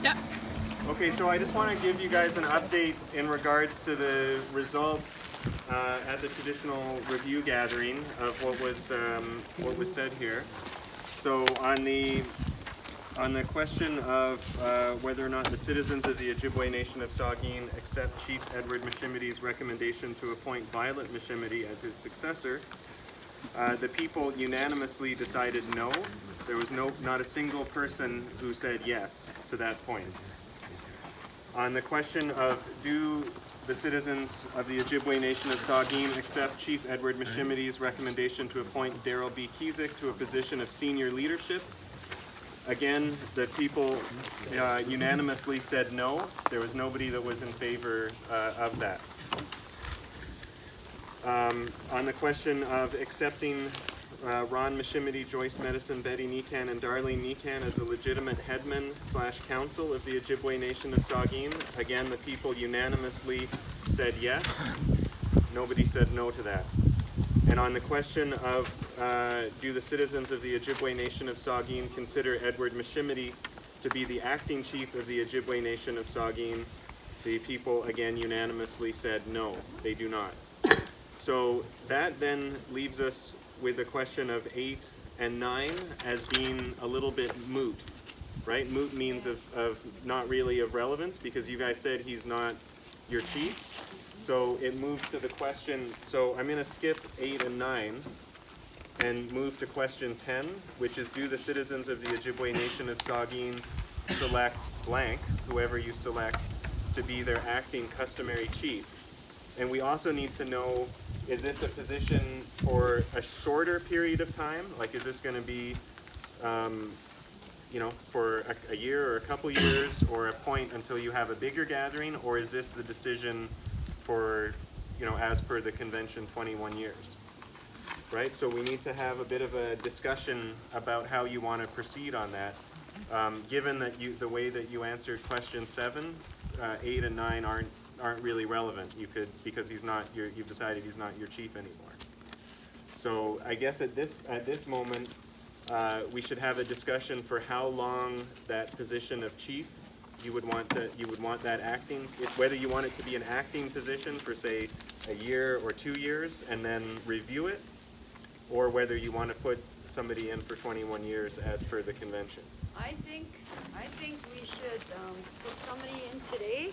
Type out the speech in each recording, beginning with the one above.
Yeah. Okay, so I just want to give you guys an update in regards to the results at the traditional review gathering of what was said here. So on the question of whether or not the citizens of the Ojibway Nation of Saugeen accept Chief Edward Machimity's recommendation to appoint Violet Machimity as his successor, the people unanimously decided no. There was not a single person who said yes to that point. On the question of do the citizens of the Ojibway Nation of Saugeen accept Chief Edward Machimity's recommendation to appoint Daryl B. Kizik to a position of senior leadership, again, the people unanimously said no. There was nobody that was in favor of that. On the question of accepting Ron Machimity, Joyce Medicine, Betty Necan, and Darlene Necan as a legitimate headman / council of the Ojibway Nation of Saugeen, again, the people unanimously said yes. Nobody said no to that. And on the question of do the citizens of the Ojibway Nation of Saugeen consider Edward Machimity to be the acting chief of the Ojibway Nation of Saugeen, the people again unanimously said no, they do not. So that then leaves us with the question of 8 and 9 as being a little bit moot, right? Moot means of not really of relevance because you guys said he's not your chief. So it moves to the question, so I'm going to skip 8 and 9 and move to question 10, which is do the citizens of the Ojibway Nation of Saugeen select blank, whoever you select, to be their acting customary chief. And we also need to know, is this a position for a shorter period of time? Like, is this going to be, for a year or a couple years or a point until you have a bigger gathering? Or is this the decision for, as per the convention, 21 years? Right? So we need to have a bit of a discussion about how you want to proceed on that. Given that the way that you answered question 7, 8 and 9 aren't really relevant. You could, because you've decided he's not your chief anymore. So I guess at this moment, we should have a discussion for how long that position of chief you would want that acting, whether you want it to be an acting position for say a year or 2 years and then review it, or whether you want to put somebody in for 21 years as per the convention. I think we should put somebody in today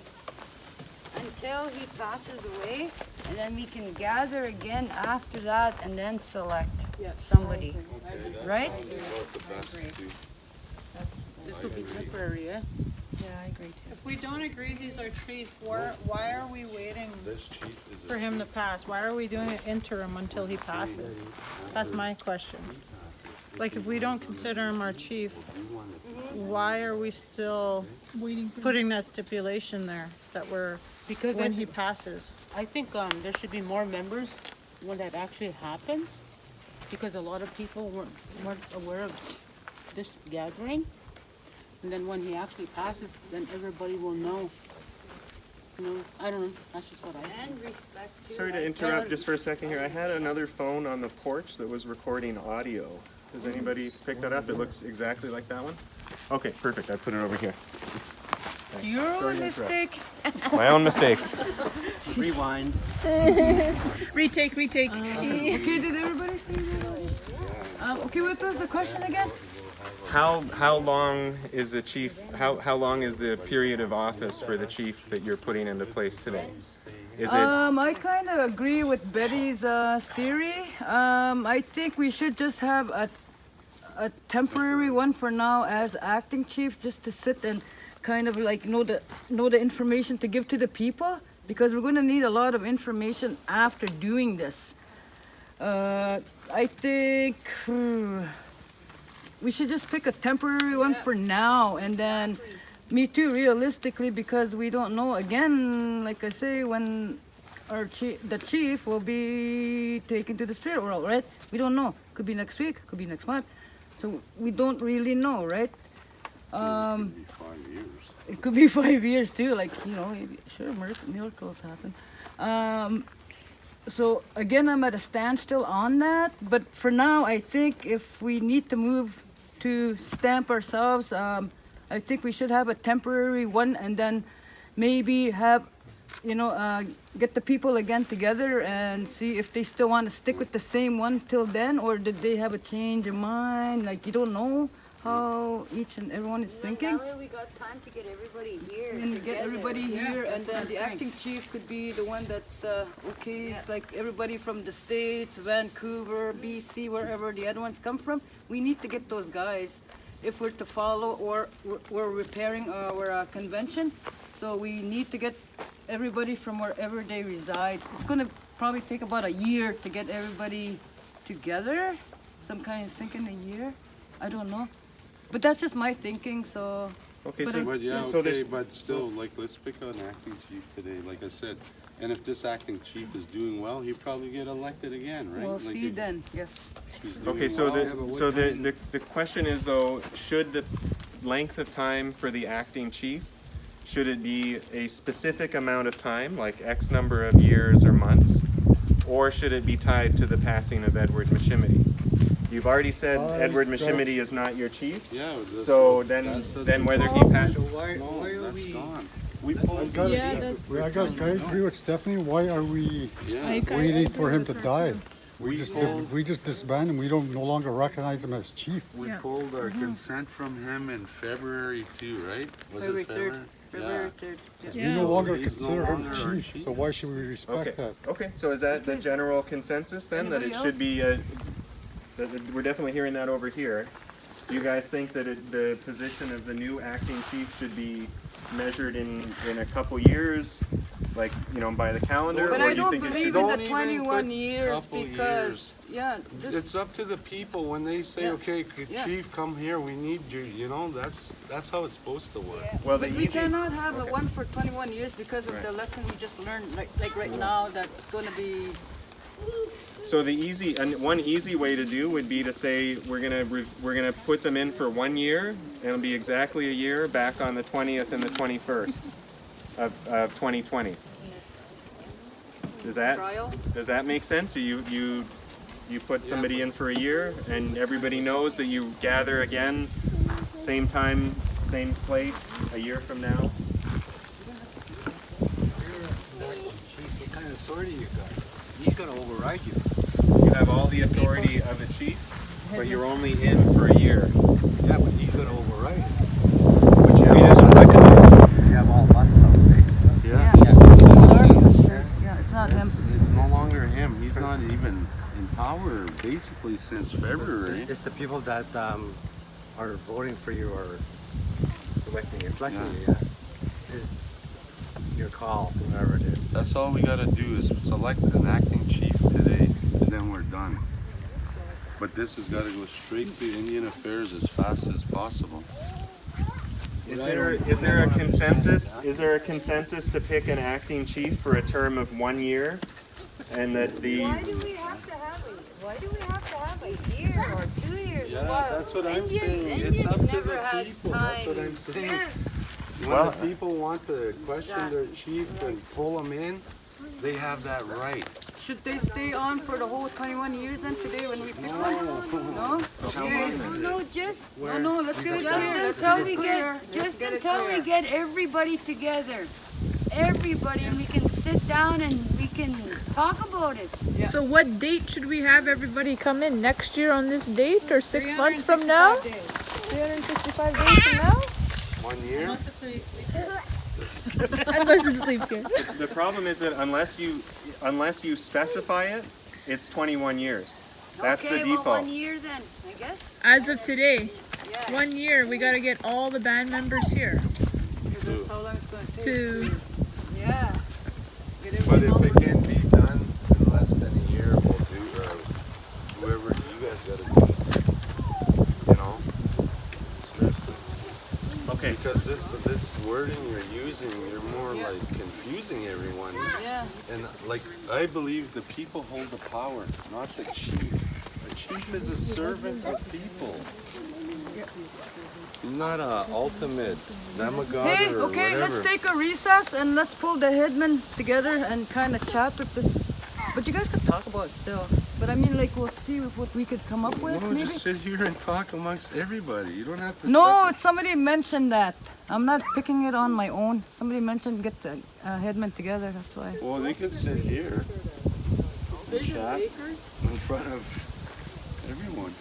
until he passes away, and then we can gather again after that and then select somebody. Right? This will be temporary, yeah? Yeah, I agree too. If we don't agree he's our chief, why are we waiting for him to pass? Why are we doing an interim until he passes? That's my question. Like, if we don't consider him our chief, why are we still putting that stipulation there that Because when he passes? I think there should be more members when that actually happens, because a lot of people weren't aware of this gathering. And then when he actually passes, then everybody will know. I don't know. That's just what I think. And respect too. Sorry to interrupt just for a second here. I had another phone on the porch that was recording audio. Does anybody pick that up? It looks exactly like that one. Okay, perfect. I put it over here. Your own mistake. My own mistake. Rewind. Retake. Okay, did everybody say that? Okay, what was the question again? How long is the chief? How long is the period of office for the chief that you're putting into place today? Is it? I kind of agree with Betty's theory. I think we should just have a temporary one for now as acting chief, just to sit and kind of like know the information to give to the people, because we're going to need a lot of information after doing this. I think we should just pick a temporary one for now, and then me too, realistically, because we don't know, again, like I say, when the chief will be taken to the spirit world, right? We don't know. Could be next week, could be next month. So we don't really know, right? It could be 5 years too, like, sure, miracles happen. So again, I'm at a standstill on that, but for now, I think if we need to move to stamp ourselves, I think we should have a temporary one, and then maybe have, get the people again together and see if they still want to stick with the same one till then, or did they have a change of mind? Like, you don't know how each and everyone is thinking. That way we got time to get everybody here. And get together. everybody here, and then the acting chief could be the one that's okay. It's like everybody from the States, Vancouver, BC, wherever the other ones come from. We need to get those guys if we're to follow, or we're repairing our convention. So we need to get everybody from wherever they reside. It's going to probably take about a year to get everybody together. Some kind of thinking a year. I don't know. But that's just my thinking, so... Okay, But so, But yeah, so okay, there's, but still, like, let's pick an acting chief today, like I said. And if this acting chief is doing well, he'll probably get elected again, right? We'll Like, see if then, yes. he's doing okay, so well, the question is though, should the length of time for the acting chief, should it be a specific amount of time, like X number of years or months, or should it be tied to the passing of Edward Machimity? You've already said Edward Machimity is not your chief, Yeah. so that's then whether he passed. No, that's gone. We pulled. I agree with Stephanie. Why are we Yeah. waiting for him to die? We We just disband him. We don't no longer recognize him as chief. We pulled our consent from him in February too, right? Was February it 3rd. February? February 3rd. We no longer He's no consider him longer our chief. chief. So why should we respect Okay, that? okay, so is that the general consensus then, that it Anybody should be, we're definitely hearing that over here. You guys think that the position of the new acting chief should be measured in a couple years, like, by the calendar? But or I do you don't think it believe should in Don't the even 21 put years couple because, yeah, It's this, up to the people when they say, Yeah. okay, Yeah. chief, come here, we need you, that's how it's supposed to work. Well, the we easy, cannot have a one for 21 years because of the lesson we just learned, like right now, that's going to be, so one easy way to do would be to say, we're gonna put them in for 1 year, and it'll be exactly a year, back on the 20th and the 21st of 2020. trial. Does that make sense? So you put somebody in for a year, and everybody knows that you gather again, same time, same place, a year from now? What kind of authority you got? He's gonna override you. You have all the authority of a chief, but you're only in for a year. Yeah, but he's gonna override you. Which he doesn't recognize. We have all of us though, Yeah. Yeah. It's the citizens. Yeah, it's not him. It's no longer him. He's not even in power basically since February. It's the people that are voting for you or Selecting it. selecting you. Yeah. Is your call, whoever it is. That's all we gotta do is select an acting chief today, and then we're done. But this has gotta go straight to Indian Affairs as fast as possible. Is there a consensus? Is there a consensus to pick an acting chief for a term of 1 year, and that the Why do we have to have a year or 2 years? Yeah, Why- that's what I'm saying. Indians It's up to never the had people. That's what time. I'm saying. Yes. When Well- the people want to question their chief and pull them in, they have that right. Should they stay on for the whole 21 years then today when we pick one? No? Yes. No, just No, let's get it clear. Let's until get we it clear. get, Let's just get it until we clear. get everybody together. Everybody, and we can sit down and we can talk about it. So what date should we have everybody come in? Next year on this date or 6 months from now? 365 days from now? 1 year? Unless it's leap year. the problem is that unless you specify it, it's 21 years. That's Okay, the well, default. 1 year then, I guess. As of today, Yeah. 1 year, we gotta get all the band members here That's how long it's going to take. to, Yeah. Get But everything if it can be done in less than a year, we'll do, or whoever you guys gotta do. You know? Seriously. Okay. Because this wording you're using, you're more like confusing everyone. Yeah. And like, I believe the people hold the power, not the chief. The chief is a servant of people. He's not a ultimate demagogue Hey, or okay, whatever. let's take a recess and let's pull the headmen together and kind of chat with this. But you guys could talk about it still. But I mean, like, we'll see what we could come up with, No, maybe? just sit here and talk amongst everybody. You don't have to. No, somebody mentioned that. I'm not picking it on my own. Somebody mentioned get the headmen together, that's why. Well, they could sit here. Chat in front of everyone.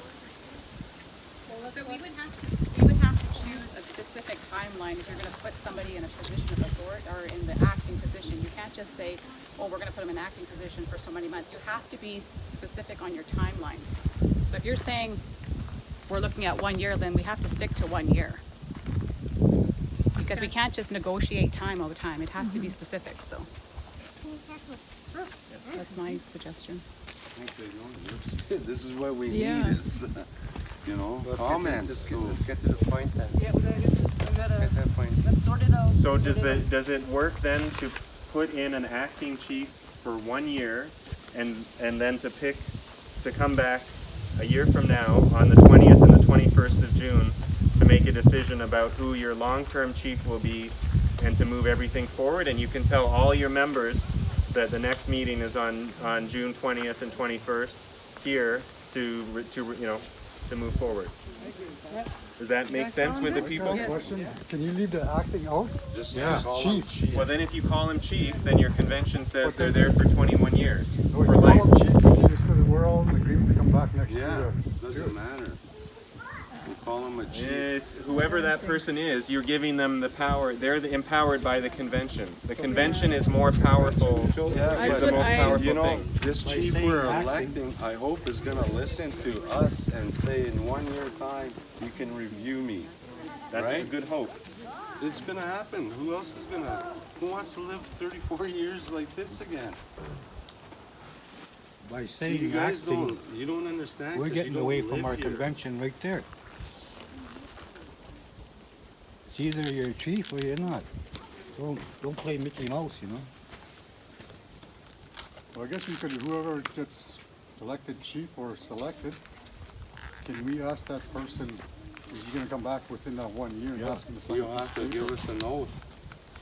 So we would have to choose a specific timeline if you're going to put somebody in a position of authority or in the acting position. You can't just say, oh, we're going to put them in acting position for so many months. You have to be specific on your timelines. So if you're saying we're looking at 1 year, then we have to stick to 1 year. Because we can't just negotiate time all the time. It has to be specific, so. That's my suggestion. Okay, this is what we Yeah. need is, you know, comments. Let's get to the point then. Yeah, we gotta Get that point. let's sort it out. So does it work then to put in an acting chief for 1 year and then to come back a year from now on the 20th and the 21st of June to make a decision about who your long-term chief will be and to move everything forward, and you can tell all your members that the next meeting is on June 20th and 21st here to move forward. Does that make sense with the people? Question, can you leave the acting out? Just Call him chief. Well, then if you call him chief, then your convention says they're there for 21 years. No, For you life. call him chief, because we're all in agreement to come back next Yeah, year. doesn't matter. We'll call him a chief. It's whoever that person is, you're giving them the power. They're empowered by the convention. The convention is more powerful. Yeah, Is the most powerful you know, thing. this chief we're electing, I hope is gonna listen to us and say in 1 year time, you can review me. That's a Right? good hope. It's gonna happen. Who else is who wants to live 34 years like this again? By See, you saying guys acting, you don't understand. we're 'cause you getting don't away live from our here. convention right there. It's either you're a chief or you're not. Don't play Mickey Mouse, you know? Well, I guess we could, whoever gets elected chief or selected, can we ask that person, is he gonna come back within that 1 year and ask him to sign? You'll have to give us an oath,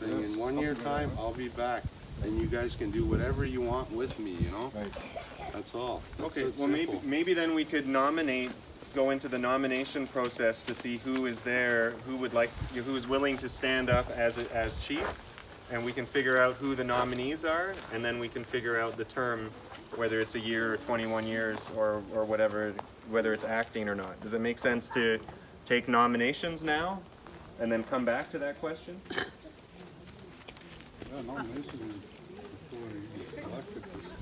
saying in 1 year time, I'll be back, and you guys can do whatever you want with me, you know? Right. That's all. That's Okay, it, well simple. maybe then we could go into the nomination process to see who is there, who is willing to stand up as chief, and we can figure out who the nominees are, and then we can figure out the term, whether it's a year or 21 years or whatever, whether it's acting or not. Does it make sense to take nominations now and then come back to that question? Yeah, nomination before he's elected, just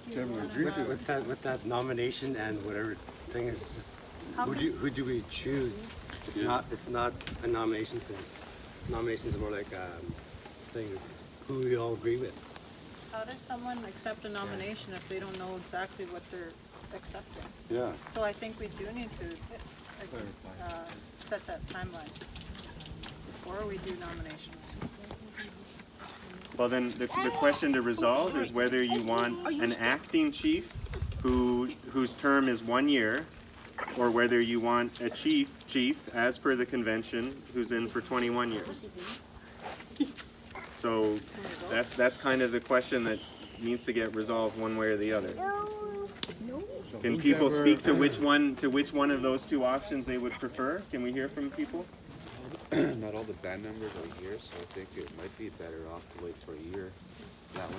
give him a agree to it. With that nomination and whatever thing is just, who do we choose? It's not a nomination thing. Nominations are more like things who we all agree with. How does someone accept a nomination if they don't know exactly what they're accepting? Yeah. So I think we do need to set that timeline before we do nominations. Well, then the question to resolve is whether you want an acting chief whose term is 1 year, or whether you want a chief as per the convention who's in for 21 years. So that's kind of the question that needs to get resolved one way or the other. Can people speak to which one of those two options they would prefer? Can we hear from people? Not all the band members are here, so I think it might be better off to wait for a year. That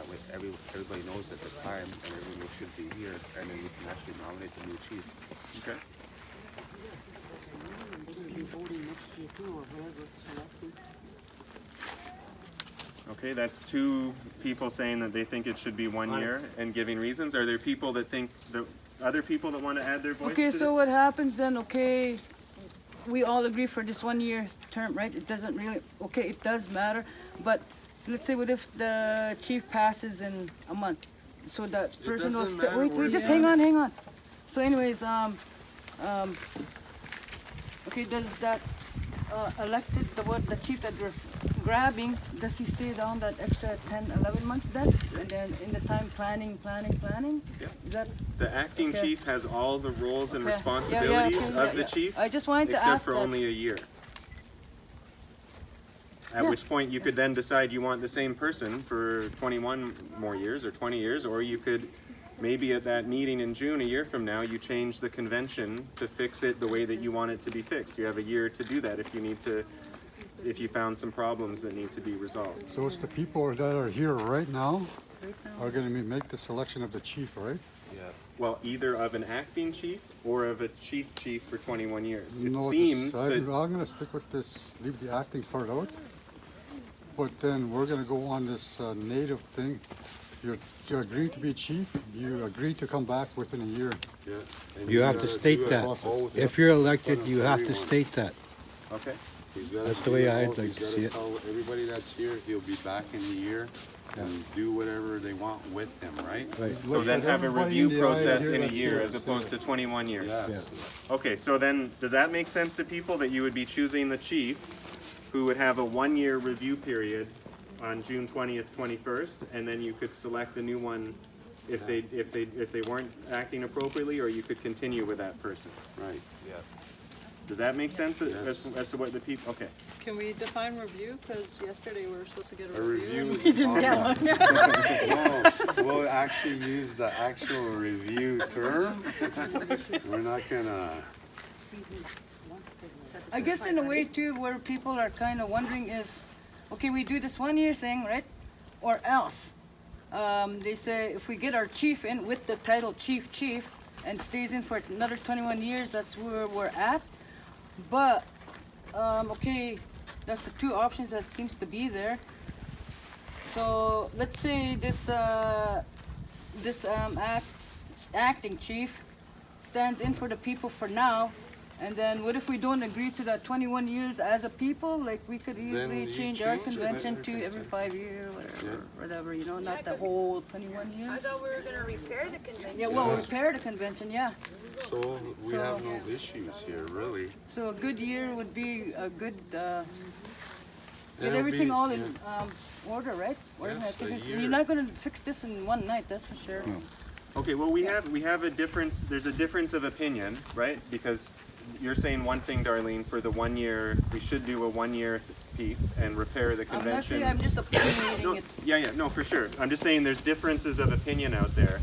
way everybody knows at the time, and everyone should be here, and then we can actually nominate the new chief. Okay. Okay, that's two people saying that they think it should be 1 year and giving reasons. Are there people that think, other people that want to add their voice to Okay, this? so what happens then, okay, we all agree for this 1 year term, right? It doesn't really, okay, it does matter, but let's say what if the chief passes in a month? So that person will doesn't still, matter wait, where just they hang on. So anyways, okay, does that elected, the chief that we're grabbing, does he stay down that extra 10, 11 months then? And then in the time planning? Yeah. Is that? The acting Okay. chief has all the roles and Okay. responsibilities Yeah, of the yeah. chief, I just wanted to except ask for that. only a year. At Yeah. which point you could then decide you want the same person for 21 more years or 20 years, or you could maybe at that meeting in June, a year from now, you change the convention to fix it the way that you want it to be fixed. You have a year to do that if you need to, if you found some problems that need to be resolved. So it's the people that are here right now are gonna make the selection of the chief, right? Yeah. Well, either of an acting chief or of a chief for 21 years. It No, seems I'm that, gonna stick with this, leave the acting part out. But then we're gonna go on this native thing. You agree to be chief, you agree to come back within a year. Yeah. And You he's have to gotta state do it that. both. If you're elected, you have to Everyone. state that. okay. He's gotta That's the do way it I'd both. like He's to gotta see it. tell everybody that's here, he'll be back in a year and do whatever they want with him, right? Right. So then have a Everybody review in the eye process here in a that's year here, as opposed to 21 years. Yes. Okay, so then, does that make sense to people that you would be choosing the chief who would have a 1-year review period on June 20th, 21st, and then you could select a new one if they weren't acting appropriately, or you could continue with that person? Right. Yeah. Does that make sense Yes. as to what the people, okay. Can we define review? Because yesterday we were supposed to get A a review review. is We didn't get one. No, we'll actually use the actual review term. We're not gonna, I guess in a way too, where people are kind of wondering is, okay, we do this 1 year thing, right? Or else, they say if we get our chief in with the title chief and stays in for another 21 years, that's where we're at. But, okay, that's the two options that seems to be there. So let's say this acting chief stands in for the people for now, and then what if we don't agree to that 21 years as a people? Like we could easily you change our change it. convention to every 5 years, whatever, you know, not the whole 21 years. I thought we were gonna repair the convention. Yeah, well, repair the convention, yeah. so we have no issues here, really. So a good year would be a good, get It'll everything be- all in order, right? Yes, Because a you're year. not gonna fix this in one night, that's for sure. Okay, well, we have a difference, there's a difference of opinion, right? Because you're saying one thing, Darlene, for the 1 year, we should do a 1-year piece and repair the I'm not convention. saying, I'm just opinionating No, it. yeah, no, for sure. I'm just saying there's differences of opinion out there.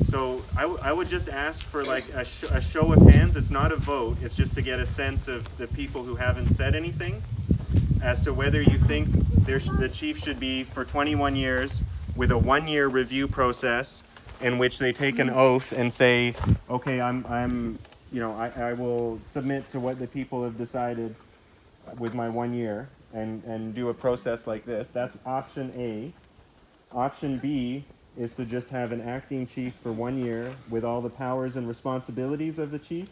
So I would just ask for like a show of hands. It's not a vote. It's just to get a sense of the people who haven't said anything as to whether you think the chief should be for 21 years with a 1-year review process in which they take an oath and say, okay, I will submit to what the people have decided with my 1 year and do a process like this. That's option A. Option B is to just have an acting chief for 1 year with all the powers and responsibilities of the chief,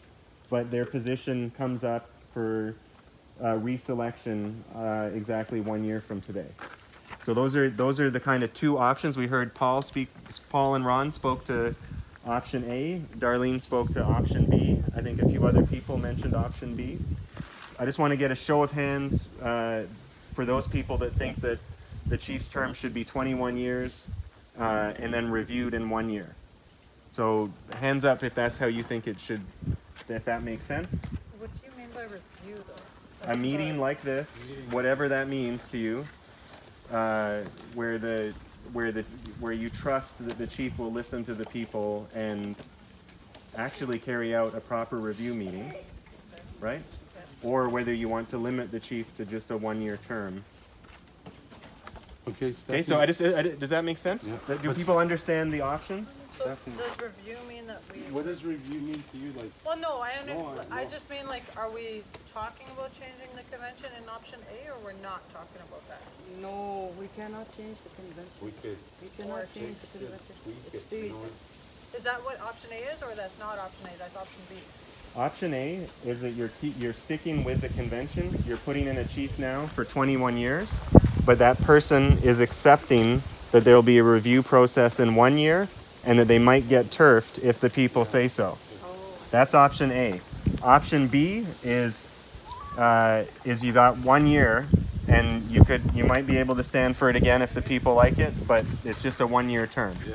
but their position comes up for reselection exactly 1 year from today. So those are the kind of two options. We heard Paul and Ron spoke to option A. Darlene spoke to option B. I think a few other people mentioned option B. I just want to get a show of hands for those people that think that the chief's term should be 21 years and then reviewed in 1 year. So hands up if that's how you think it should, if that makes sense. What do you mean by review though? A meeting like this, whatever that means to you, where you trust that the chief will listen to the people and actually carry out a proper review meeting, right? Or whether you want to limit the chief to just a 1-year term. Okay, Okay, so does that make sense? Yeah. Do people understand the options? So does review mean that we? What does review mean to you, like? Well, no, I understand. No, I just mean like, are we talking about changing the convention in option A, or we're not talking about that? No, we cannot change the convention. We could We cannot change the convention. tweak It it, stays. you know, Is that what option A is, or that's not option A? That's option B. Option A is that you're sticking with the convention. You're putting in a chief now for 21 years, but that person is accepting that there will be a review process in 1 year and that they might get turfed if the people say so. That's option A. Option B is you got 1 year and you might be able to stand for it again if the people like it, but it's just a 1-year term. yeah.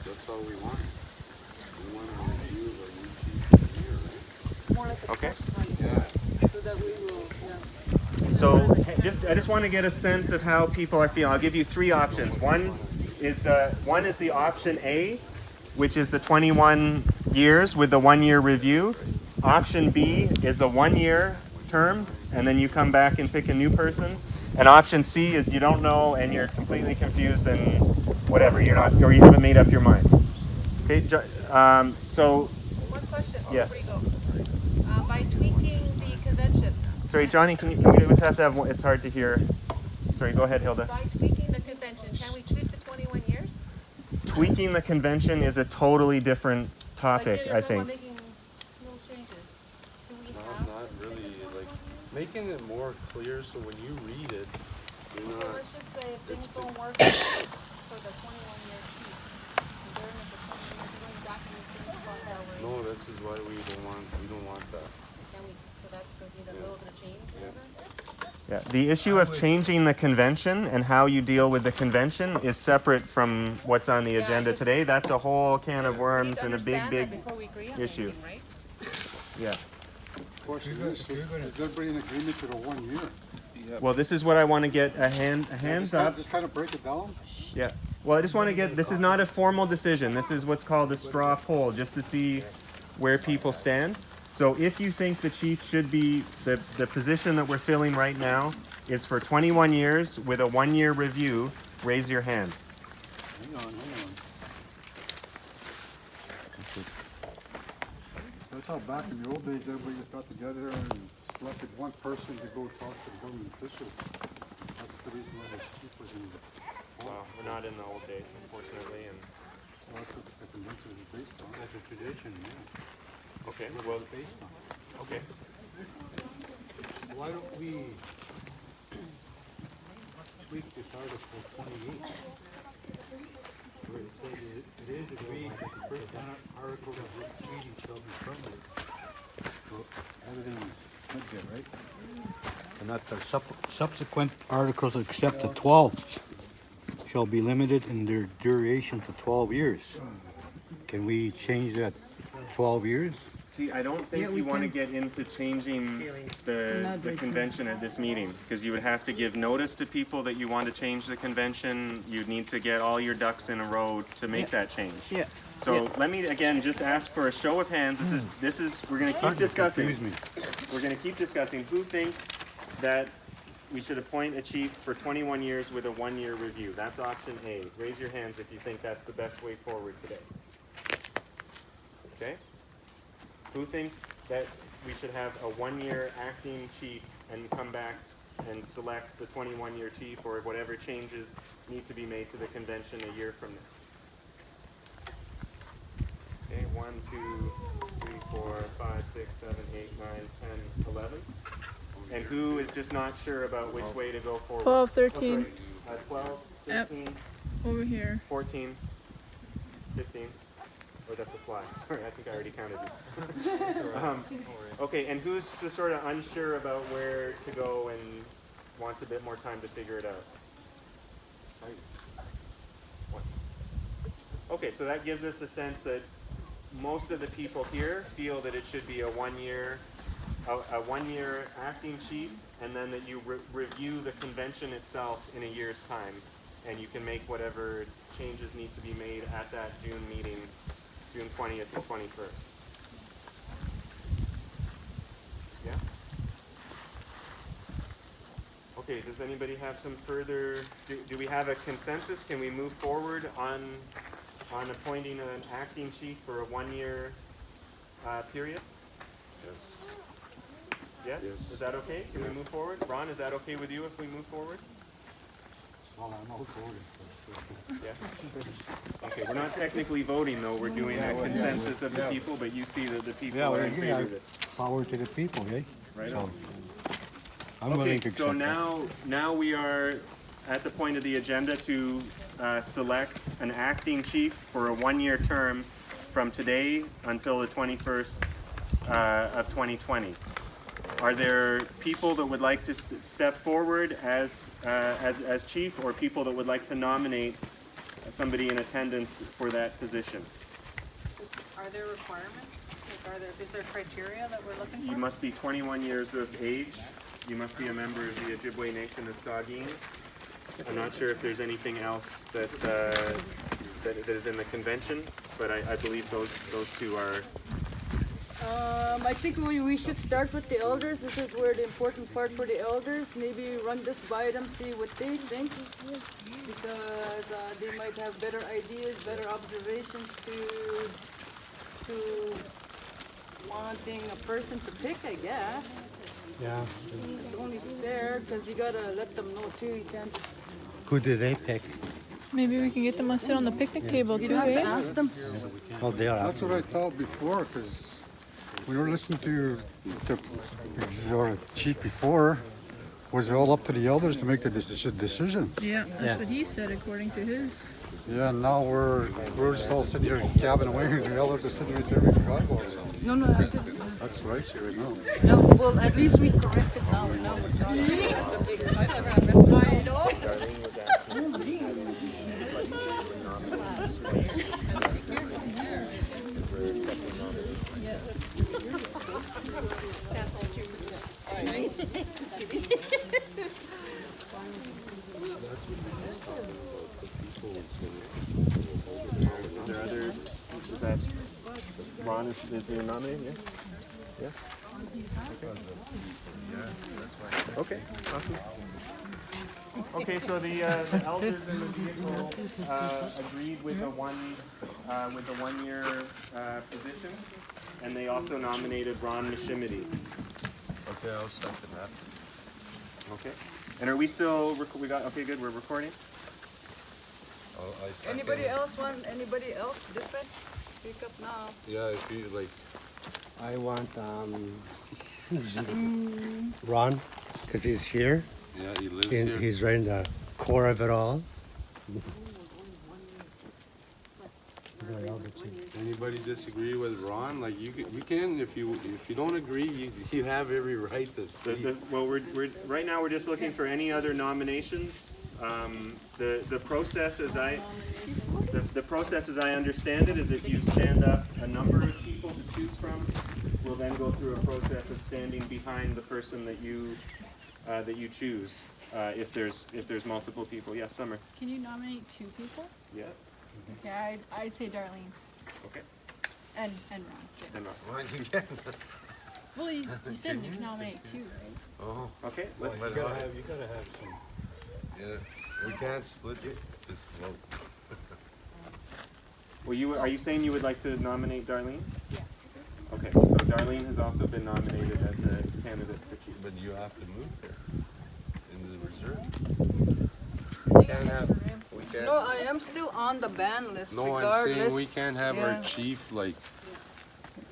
That's all we want. We want to review our new chief here, right? More like a Okay. test run, Yeah. so that we will, yeah. So I just want to get a sense of how people are feeling. I'll give you 3 options. One, is the option A, which is the 21 years with the 1 year review. Option B is the 1 year term, and then you come back and pick a new person. And option C is you don't know and you're completely confused and whatever, you're not, or you haven't made up your mind. Okay, so. One question Yes. before you go. By tweaking the convention. Sorry, Johnny, can we just have to have, it's hard to hear. Sorry, go ahead, Hilda. By tweaking the convention, can we tweak the 21 years? Tweaking the convention is a totally different topic, I think. Making little changes. Do we have Not really, like, making it more clear so when you read it, you're So not. let's just say if things don't work for the 21-year chief, and during the 20 years, you're going back in the same spot that we're in. No, this is why we don't want that. Can we, so that's going to be the little bit of change, whatever? Yeah, the issue of changing the convention and how you deal with the convention is separate from what's on the agenda today. That's a whole can of worms and a big issue. Right? Yeah. Question is everybody in agreement to the 1 year? Well, this is what I want to get a hands up. Just kind of break it down? Yeah. Well, I just want to get, this is not a formal decision. This is what's called a straw poll, just to see where people stand. So if you think the chief should be, the position that we're filling right now is for 21 years with a 1 year review, raise your hand. Hang on. That's how back in the old days, everybody just got together and selected one person to go talk to the government officials. That's the reason why the chief was in. Well, we're not in the old days, unfortunately, and. Well, that's what the convention is based on. That's a tradition, yeah. Okay, well, Based on. okay. Why don't we tweak this article 28? Where it says it is agreed that the first article of this treaty shall be permanent. So everything went there, right? And that the subsequent articles except the 12th shall be limited in their duration to 12 years. Can we change that 12 years? See, I don't think you want to get into changing the convention at this meeting, because you would have to give notice to people that you want to change the convention. You'd need to get all your ducks in a row to make that change. Yeah. So let me again just ask for a show of hands. This is we're going to keep discussing. Excuse me. We're going to keep discussing who thinks that we should appoint a chief for 21 years with a 1 year review. That's option A. Raise your hands if you think that's the best way forward today. Okay? Who thinks that we should have a 1 year acting chief and come back and select the 21 year chief, or whatever changes need to be made to the convention a year from now? Okay, 1, 2, 3, 4, 5, 6, 7, 8, 9, 10, 11. And who is just not sure about which way to go forward? 12, 13. 12, Yep. 13, Over here. 14, 15. Oh, that's a fly. Sorry, I think I already counted you. Okay, and who's just sort of unsure about where to go and wants a bit more time to figure it out? One. Okay, so that gives us a sense that most of the people here feel that it should be a 1 year, a 1 year acting chief, and then that you review the convention itself in a year's time, and you can make whatever changes need to be made at that June meeting, June 20th and 21st. Yeah? Okay, does anybody have some further, do we have a consensus? Can we move forward on appointing an acting chief for a 1 year period? Yes. Yes? Yes. Is that okay? Can we move forward? Ron, is that okay with you if we move forward? Well, I'm out voting. Yeah. Okay, we're not technically voting though, we're doing a consensus of the people, but you see that the people Yeah, are in favor yeah, of this. power to the people, eh? Right So, on. I'm willing Okay, to so accept now we are at the point of the agenda to select an acting chief for a 1 year term from today until the 21st of 2020. Are there people that would like to step forward as chief, or people that would like to nominate somebody in attendance for that position? Are there requirements? Is there criteria that we're looking for? You must be 21 years of age. You must be a member of the Ojibway Nation of Saugeen. I'm not sure if there's anything else that is in the convention, but I believe those two are. I think we should start with the elders. This is where the important part for the elders. Maybe run this by them, see what they think, because they might have better ideas, better observations to wanting a person to pick, I guess. Yeah. It's only fair because you gotta let them know too. You can't just. Who did they pick? Maybe we can get them to sit on the picnic table You too, have to eh? ask them. Oh, they are That's asking. what I thought before, because we were listening to the chief before. Was it all up to the elders to make the decisions? Yeah, that's what he said according to his. Yeah, now we're just all sitting here gabbing away, and the elders are sitting right there. We forgot about it. No, That's what I see right now. no. Well, at least we corrected now. And now we're talking. That's a big, I've never had missed one. I know. Darlene was asking. Is there other, is that, Ron is being nominated, yes? Yeah? Okay, awesome. Okay, so the elders in the vehicle agreed with a one-year position, and they also nominated Ron Machimity. Okay, I'll second that. Okay, and are we still? We got okay. Good. We're recording. I second Anybody it. else want? Anybody else different? Speak up now. Yeah, if you like. I want Ron, because he's here. Yeah, he lives And here. he's right in the core of it all. Anybody disagree with Ron? Like you can if you don't agree, you have every right to speak. Well, we're right now. We're just looking for any other nominations. The process as the process as I understand it is if you stand up a number of people to choose from, we'll then go through a process of standing behind the person that you choose. If there's multiple people. Yes, Summer. Can you nominate 2 people? Yeah. Okay, I'd say Darlene Okay. and Ron. And Ron. Why you get? Well, you said you can nominate 2, right? Oh, Okay. Let's. well, You gotta have some. yeah, we can't split this vote. Well, are you saying you would like to nominate Darlene? Yeah. Okay. So Darlene has also been nominated as a candidate for chief. But you have to move there in the reserve. We can't have. We can't. No, I am still on the ban list. No, I'm regardless. saying we can't have Yeah. our chief like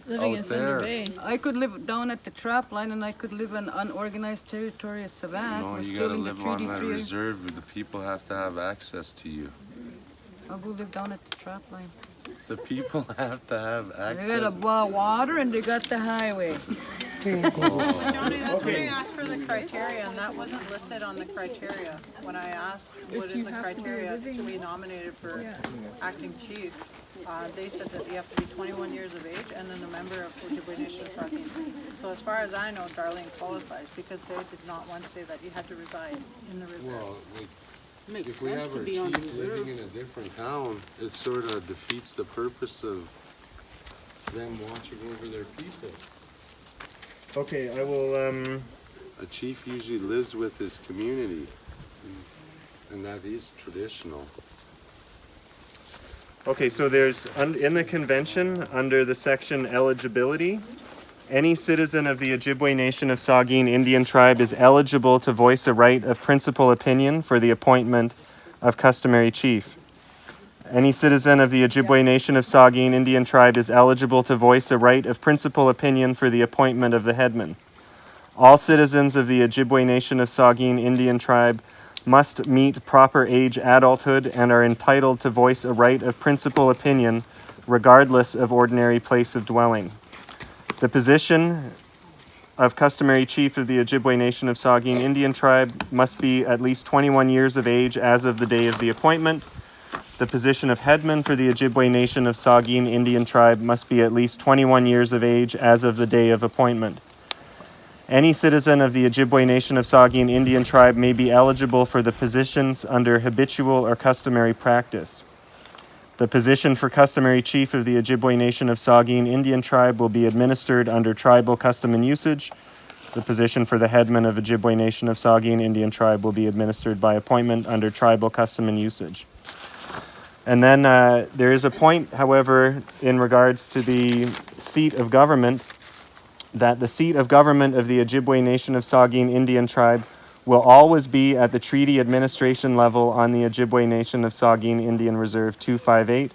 Living out in Thunder there. Bay. I could live down at the trap line, and I could live in unorganized territory of Savannah. No, We're you still gotta in the live on treaty that free. reserve. The people have to have access to you. I'll go live down at the trap line. The people have to have They access. got water and they got the highway. Johnny, that's when I asked for the criteria, and that wasn't listed on the criteria. When I asked what is the criteria to be nominated for acting chief, they said that you have to be 21 years of age and then a member of Ojibway Nation of Saugeen. So as far as I know, Darlene qualifies because they did not once say that you had to reside in the reserve. Well, like, Makes if we sense have to our be on the chief reserve. living in a different town, it sort of defeats the purpose of them watching over their people. Okay. I will. A chief usually lives with his community, and that is traditional. Okay, so there's, in the convention, under the section eligibility, any citizen of the Ojibway Nation of Saugeen Indian Tribe is eligible to voice a right of principal opinion for the appointment of customary chief. Any citizen of the Ojibway Nation of Saugeen Indian Tribe is eligible to voice a right of principal opinion for the appointment of the headman. All citizens of the Ojibway Nation of Saugeen Indian Tribe must meet proper age adulthood and are entitled to voice a right of principal opinion regardless of ordinary place of dwelling. The position of customary chief of the Ojibway Nation of Saugeen Indian Tribe must be at least 21 years of age as of the day of the appointment. The position of headman for the Ojibway Nation of Saugeen Indian Tribe must be at least 21 years of age as of the day of appointment. Any citizen of the Ojibway Nation of Saugeen Indian tribe may be eligible for the positions under habitual or customary practice. The position for customary chief of the Ojibway Nation of Saugeen Indian tribe will be administered under tribal custom and usage. The position for the headman of Ojibway Nation of Saugeen Indian tribe will be administered by appointment under tribal custom and usage. And then there is a point, however, in regards to the seat of government, that the seat of government of the Ojibway Nation of Saugeen Indian tribe will always be at the treaty administration level on the Ojibway Nation of Saugeen Indian Reserve 258,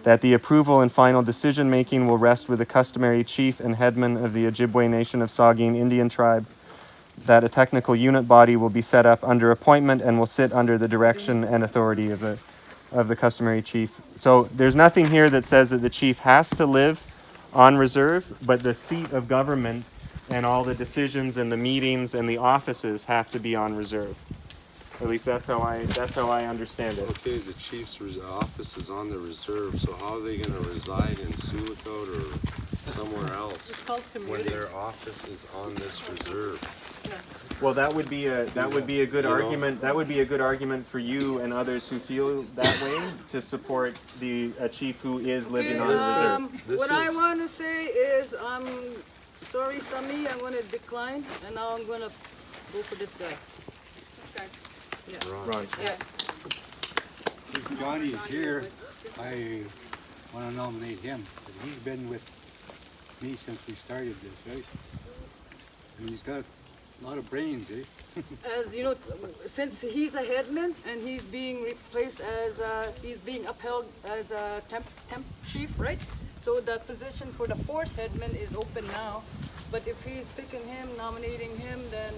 that the approval and final decision making will rest with the customary chief and headman of the Ojibway Nation of Saugeen Indian tribe, that a technical unit body will be set up under appointment and will sit under the direction and authority of the customary chief. So there's nothing here that says that the chief has to live on reserve, but the seat of government and all the decisions and the meetings and the offices have to be on reserve. At least that's how I understand it. Okay, the chief's office is on the reserve, so how are they gonna reside in Sulicote or somewhere else when their office is on this reserve? Well, that would be a good argument. That would be a good argument for you and others who feel that way to support the chief who is living on the reserve. What I want to say is, sorry, Sami, I'm going to decline, and now I'm going to go for this guy. Okay. Yeah. Right. Yeah. If Johnny is here, I want to nominate him. He's been with me since we started this, right? And he's got a lot of brains, eh? As you know, since he's a headman and he's being replaced as, he's being upheld as a temp chief, right? So the position for the fourth headman is open now. But if he's picking him, nominating him, then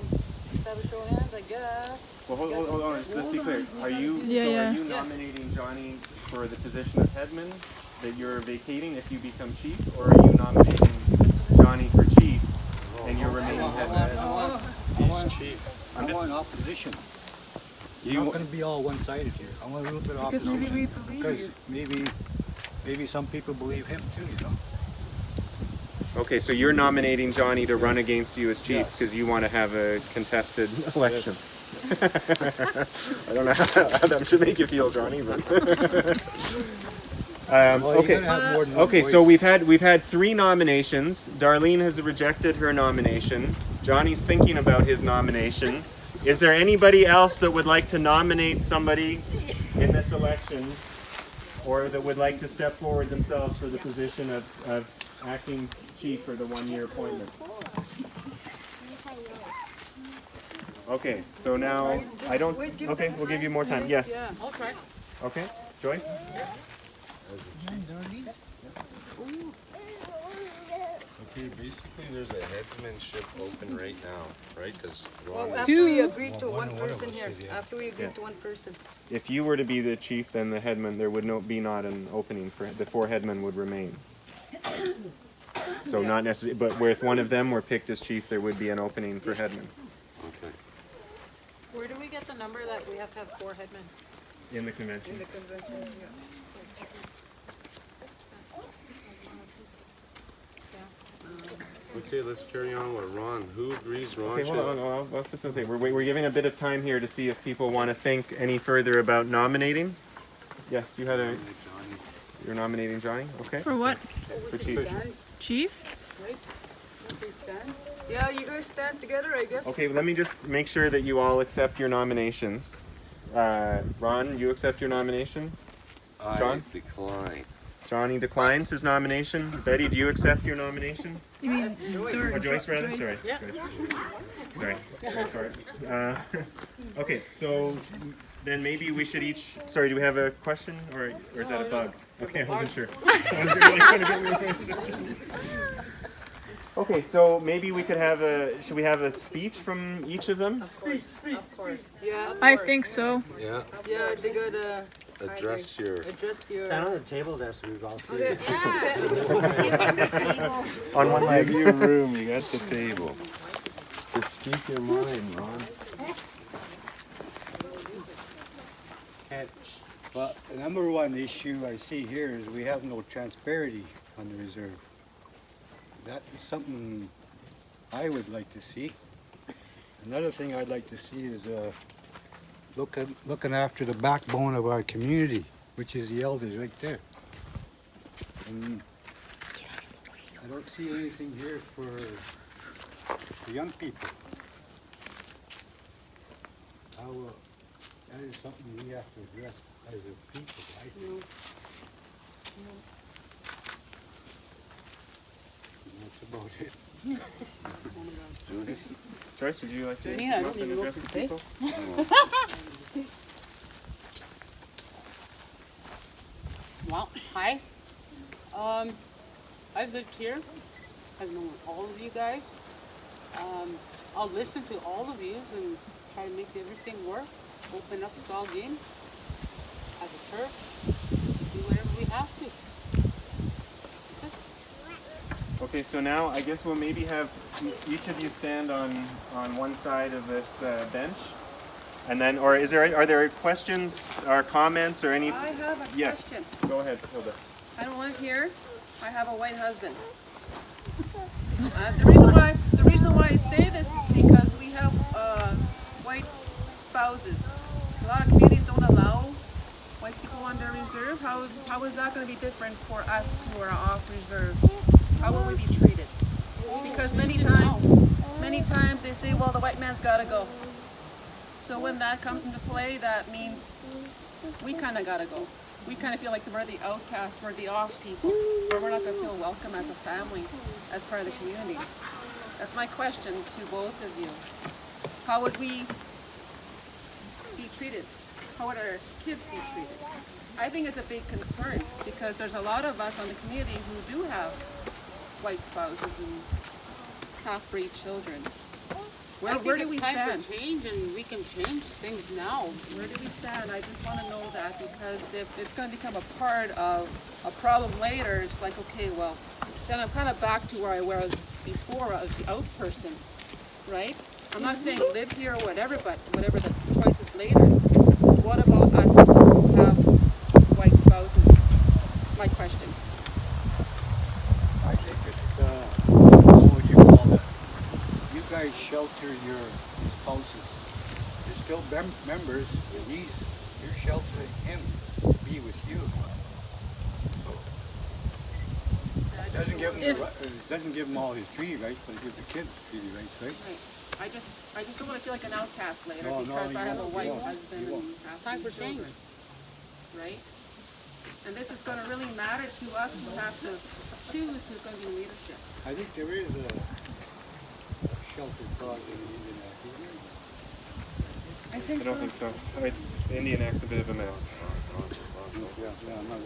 let's have a show of hands, I guess. Well, hold on. Let's be clear. Are you nominating Johnny for the position of headman that you're vacating if you become chief, or are you nominating Johnny for chief and you're remaining headman? He's chief. I want opposition. I'm not going to be all one-sided here. I want a little bit of opposition. Because maybe we believe because maybe some people believe him too, you know. Okay, so you're nominating Johnny to run against you as chief because you want to have a contested election. I don't know how that should make you feel, Johnny, but okay. So we've had 3 nominations. Darlene has rejected her nomination. Johnny's thinking about his nomination. Is there anybody else that would like to nominate somebody in this election, or that would like to step forward themselves for the position of acting chief for the 1-year appointment? Okay, so now I don't. Okay, we'll give you more time. Yes. Yeah. Okay. Okay, Joyce. Okay, basically there's a headsmanship open right now, right? Because Well, after we agreed to one person here, after we agreed to one person. If you were to be the chief, then the headman, there would be not an opening for the 4 headmen would remain. So not necessarily, but if one of them were picked as chief, there would be an opening for headman. Okay. Where do we get the number that we have to have 4 headmen? In the convention. In the convention, yeah. Okay, let's carry on with Ron. Who agrees, Ron? Okay, hold on. I'll facilitate. We're giving a bit of time here to see if people want to think any further about nominating. Yes, you had a. You're nominating Johnny. Okay. For what? For chief. Chief? Yeah, you guys stand together, I guess. Okay, let me just make sure that you all accept your nominations. Ron, you accept your nomination? John? I decline. Johnny declines his nomination. Betty, do you accept your nomination? You mean Joyce, rather? Sorry. Yeah. Sorry. Okay, so then maybe we should each. Sorry, do we have a question or is that a bug? Okay, I wasn't sure. Okay, so maybe we could have should we have a speech from each of them? Of course. Yeah. I think so. Yeah. Yeah, they gotta Address your. Stand on the table there so we all see Okay. it. On one leg. Give you room. You got the table. Just speak your mind, Ron. Well, the number one issue I see here is we have no transparency on the reserve. That is something I would like to see. Another thing I'd like to see is looking after the backbone of our community, which is the elders right there. And I don't see anything here for the young people. How, that is something we have to address as a people, I think. That's about it. Joyce, would you like to Yeah, I come up don't and even know address what the to say. people? Well, hi. I've lived here. I've known all of you guys. I'll listen to all of you and try to make everything work. Open up Saugeen, have a church, do whatever we have to. Okay, so now I guess we'll maybe have each of you stand on one side of this bench, and then, or are there questions or comments or any? I have a Yes. question. Go ahead, Hilda. I don't live here. I have a white husband. The reason why I say this is because we have white spouses. A lot of communities don't allow white people on their reserve. How is that going to be different for us who are off reserve? How will we be treated? Because many times they say, well, the white man's got to go. So when that comes into play, that means we kind of got to go. We kind of feel like we're the outcasts, we're the off people, or we're not going to feel welcome as a family, as part of the community. That's my question to both of you. How would we be treated? How would our kids be treated? I think it's a big concern because there's a lot of us on the community who do have white spouses and half-breed children. Where do we stand? Time for change, and we can change things now. Where do we stand? I just want to know that, because if it's going to become a part of a problem later, it's like, okay, well, then I'm kind of back to where I was before, the out person, right? I'm not saying live here or whatever, but whatever the choice is later. What about us who have white spouses? My question. I think it's, what would you call it? You guys shelter your spouses. You're still members, and you're sheltering him to be with you. So, it doesn't give him all his treaty rights, but it gives the kids treaty rights, right? Right. I just don't want to feel like an outcast later No, because I have a white won't. husband You won't. and half Time for children. change. Right? And this is going to really matter to us who have to choose who's going to be in leadership. I think there is a shelter clause in the Indian Act, isn't there? I don't think so. It's Indian Act's a bit of a mess. Yeah, I'm not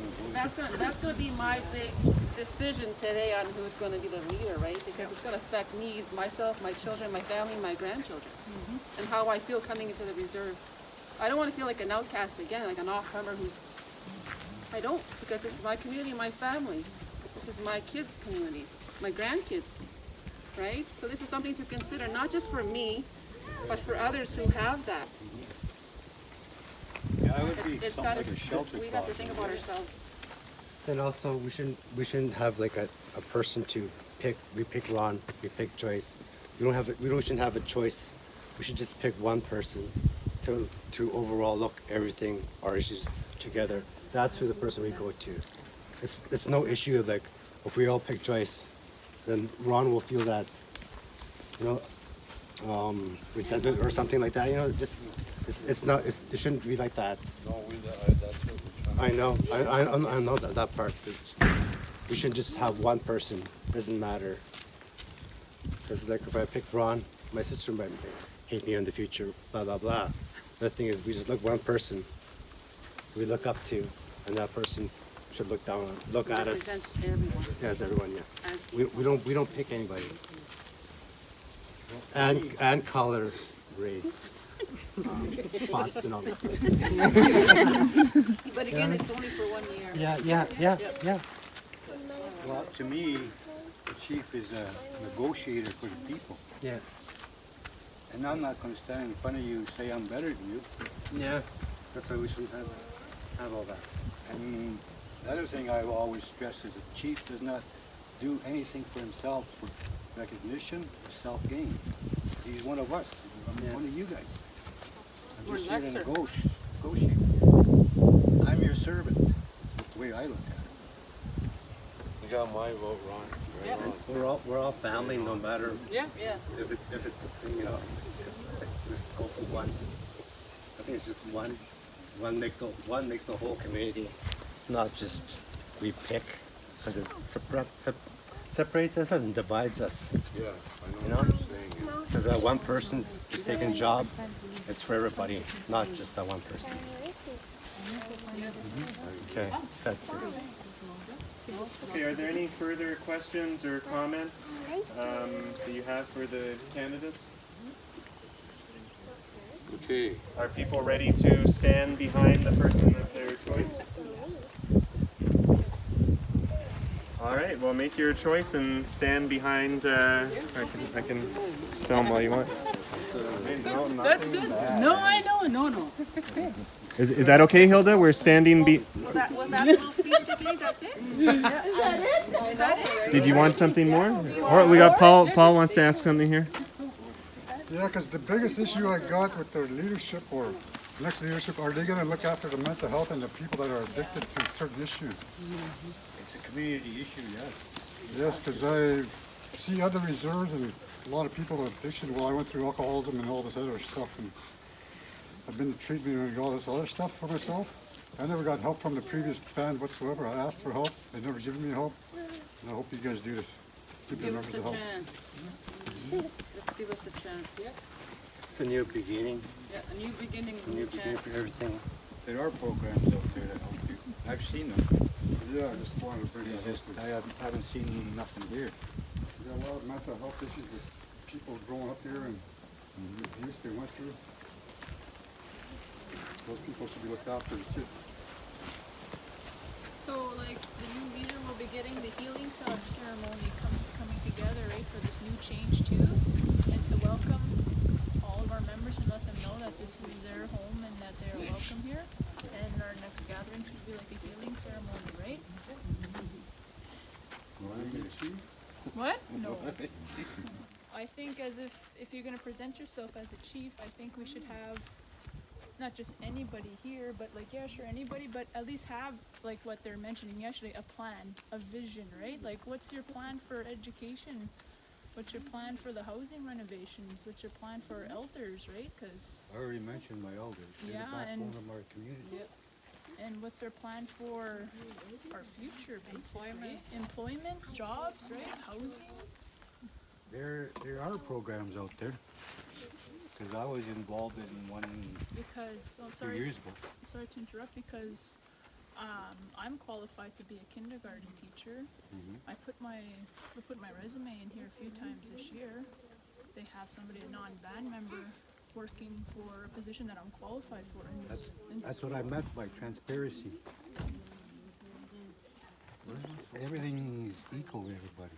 going to That's going to be my big decision today on who's going to be the leader, right? Because it's going to affect me, myself, my children, my family, my grandchildren, and how I feel coming into the reserve. I don't want to feel like an outcast again, like an off-comer who's. I don't, because this is my community, my family. This is my kids' community, my grandkids, right? So this is something to consider, not just for me, but for others who have that. Yeah, I would be It's something got like a shelter we have to clause. think about ourselves. Then also, we shouldn't have like a person to pick. We pick Ron, we pick Joyce. We shouldn't have a choice. We should just pick one person to overall look everything, our issues together. That's who the person we go to. It's no issue of like, if we all pick Joyce, then Ron will feel that, resentment or something like that. It shouldn't be like that. No, that's what we're trying. I know. I know that part. We should just have one person. Doesn't matter. Because like if I pick Ron, my sister might hate me in the future. Blah blah blah. The thing is, we just look one person. We look up to, and that person should look down on, look at us. Represents everyone. Yeah, as everyone. Yeah. As We don't pick anybody. And color, race, spots, and all this stuff. But again, it's only for 1 year. Yeah. Well, to me, the chief is a negotiator for the people. Yeah. And I'm not going to stand in front of you and say I'm better than you. Yeah. That's why we shouldn't have all that. And the other thing I've always stressed is the chief does not do anything for himself for recognition or self-gain. He's one of us. I'm one of you guys. I'm We're just here to lesser. negotiate. I'm your servant. That's the way I look at it. You got my vote, Ron. Right on. We're all family, no matter Yeah, yeah. if it's you know, just go for one. I think it's just one makes the whole community, not just we pick, because it separates us and divides us. Yeah, I know You know, what you're saying. Yeah. because that one person's just taking a job, it's for everybody, not just that one person. Okay, that's it. Okay, are there any further questions or comments that you have for the candidates? Okay. Are people ready to stand behind the person of their choice? All right, well, make your choice and stand behind. I can film while you want. That's good. No, I know. No. Is that okay, Hilda? We're standing. Was that a little speech technique? That's it? Is that it? Did you want something more? Or we got Paul. Paul wants to ask something here. Yeah, because the biggest issue I got with their leadership or next leadership, are they going to look after the mental health and the people that are addicted to certain issues? It's a community issue, yes. Yes, because I see other reserves and a lot of people with addiction. Well, I went through alcoholism and all this other stuff, and I've been to treatment and all this other stuff for myself. I never got help from the previous band whatsoever. I asked for help. They never given me help. And I hope you guys do this. Give the Give us members a of help. chance. Let's give us a chance. Yeah. It's a new beginning, Yeah, a new beginning, a new beginning chance. for everything. There are programs out there that help you. I've seen them. Yeah, I just wanted to bring It's that just, up. I haven't seen nothing here. We got a lot of mental health issues with people growing up here and the abuse they went through. Those people should be looked after, the kids. So, like, the new leader will be getting the healing ceremony coming together, right, for this new change too, and to welcome all of our members and let them know that this is their home and that they're welcome here. And our next gathering should be like a healing ceremony, right? What? No. I think as if you're gonna present yourself as a chief, I think we should have not just anybody here, but like, yeah, sure, anybody, but at least have, like what they're mentioning yesterday, a plan, a vision, right? Like, what's your plan for education? What's your plan for the housing renovations? What's your plan for our elders, right? Because, I already mentioned my elders. They're Yeah, the backbone and- of our community. and what's our plan for our future, basically? Employment, jobs, right? Housing? There are programs out there. Because I was involved in one Because, oh, 2 sorry. years ago. Sorry to interrupt, because I'm qualified to be a kindergarten teacher. We put my resume in here a few times this year. They have somebody, a non-band member, working for a position that I'm qualified for in this. That's what I meant by transparency. Everything is equal to everybody.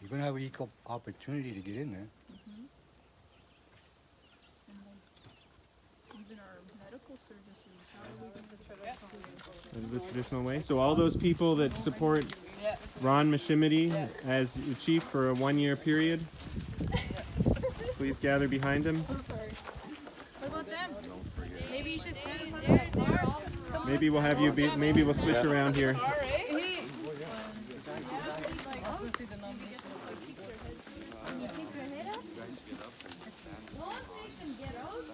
You're going to have an equal opportunity to get in there. Even our medical services, how are we going to That is the traditional way. So all those people that support Ron Machimity as chief for a 1-year period, please gather behind him. What about them? Maybe you should stand in front They're of the car. all Maybe we'll have you. Maybe we'll switch around here.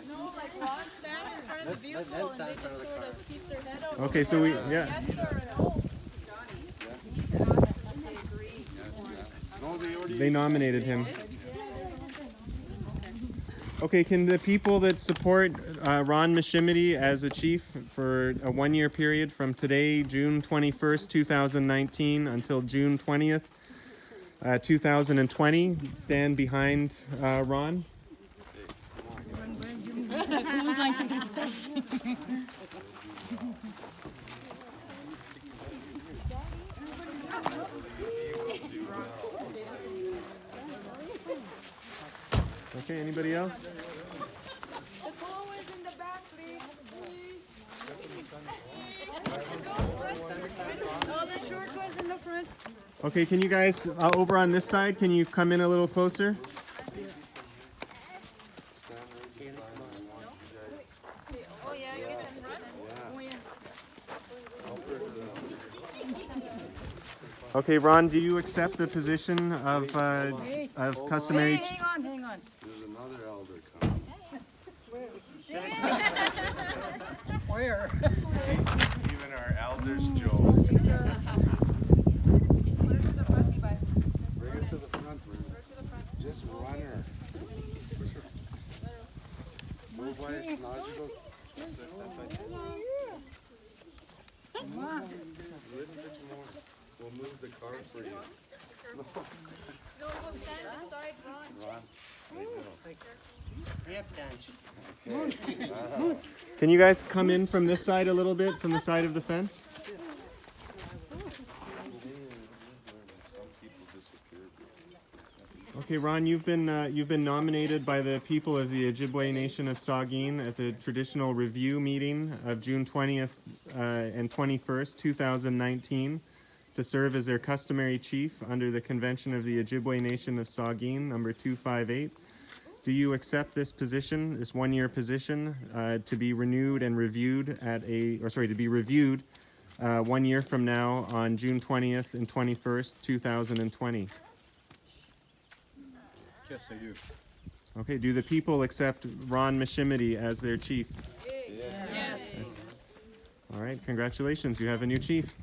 No, like Ron, stand in front of the vehicle and they just sort of keep their head out. Okay, so we Yes, sir, no. They nominated him. Okay, can the people that support Ron Machimity as a chief for a 1-year period from today, June 21st, 2019 until June 20th, 2020, stand behind Ron? Okay, anybody else? The tall ones in the back, please. All the short ones in the front. Okay, can you guys, over on this side, can you come in a little closer? Oh yeah, you get them front? Oh yeah. Okay, Ron, do you accept the position of customary? Hey, hang on. There's another elder coming. Where? Even our elders joke. Bring her to the front, just run her. Move by a logical. Come on. A little bit more. We'll move the car for you. No, we'll stand beside Ron. Can you guys come in from this side a little bit, from the side of the fence? Okay, Ron, you've been nominated by the people of the Ojibway Nation of Saugeen at the traditional review meeting of June 20th and 21st, 2019, to serve as their customary chief under the Convention of the Ojibway Nation of Saugeen, number 258. Do you accept this position, this one-year position, to be renewed and reviewed to be reviewed 1 year from now on June 20th and 21st, 2020? Yes, I do. Okay, do the people accept Ron Machimity as their chief? Yes. All right, congratulations, you have a new chief.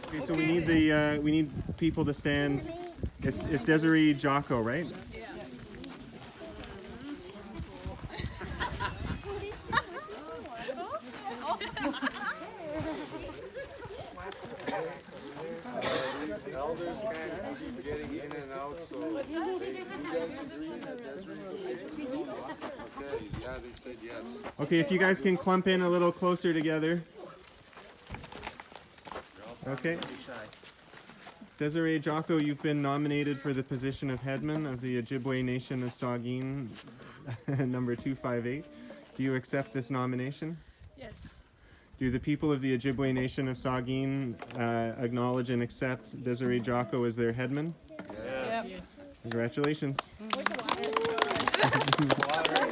Okay, so we need people to stand. It's Desiree Jacko, right? These elders can't keep getting in and out, so you guys agree that Desiree? Okay, yeah, they said yes. Okay, if you guys can clump in a little closer together. Okay. Desiree Jacko, you've been nominated for the position of headman of the Ojibway Nation of Saugeen, number 258. Do you accept this nomination? Yes. Do the people of the Ojibway Nation of Saugeen acknowledge and accept Desiree Jacko as their headman? Yes. Yep. Congratulations. Water.